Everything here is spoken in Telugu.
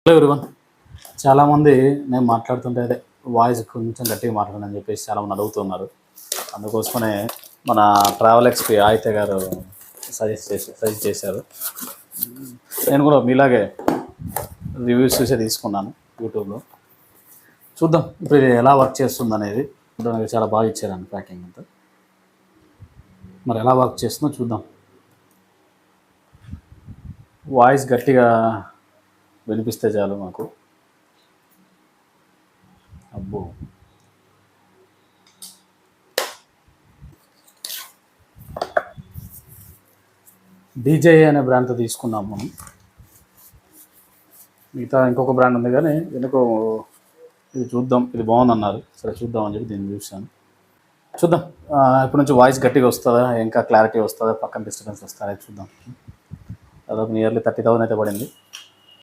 Hello everyone. చాలామంది నేను మాట్లాడుతుంటే అదే వాయిస్ కొంచెం గట్టిగా మాట్లాడని చెప్పేసి చాలామంది అడుగుతున్నారు. అందుకోసమనే మన ట్రావెల్ ఎక్స్పీ ఆయితే గారు సజెస్ట్ చేశారు. నేను కూడా మీలాగే రివ్యూస్ చూసే తీసుకున్నాను యూట్యూబ్లో. చూద్దాం ఇప్పుడు ఇది ఎలా వర్క్ చేస్తుంది అనేది. చూడడానికి చాలా బాగా ఇచ్చారండి ప్యాకింగ్ అంతా. మరి ఎలా వర్క్ చేస్తుందో చూద్దాం. వాయిస్ గట్టిగా వినిపిస్తే చాలు మాకు. అబ్బో, డీజే అనే బ్రాండ్తో తీసుకున్నాం మనం. మిగతా ఇంకొక బ్రాండ్ ఉంది కానీ ఎందుకో ఇది చూద్దాం, ఇది బాగుందన్నారు, సరే చూద్దాం అని చెప్పి దీన్ని చూశాను. చూద్దాం ఇప్పటి నుంచి వాయిస్ గట్టిగా వస్తుందా, ఇంకా క్లారిటీ వస్తుందా, పక్కన డిస్టర్బెన్స్ వస్తుందా చూద్దాం. దాదాపు నియర్లీ 30,000 అయితే పడింది.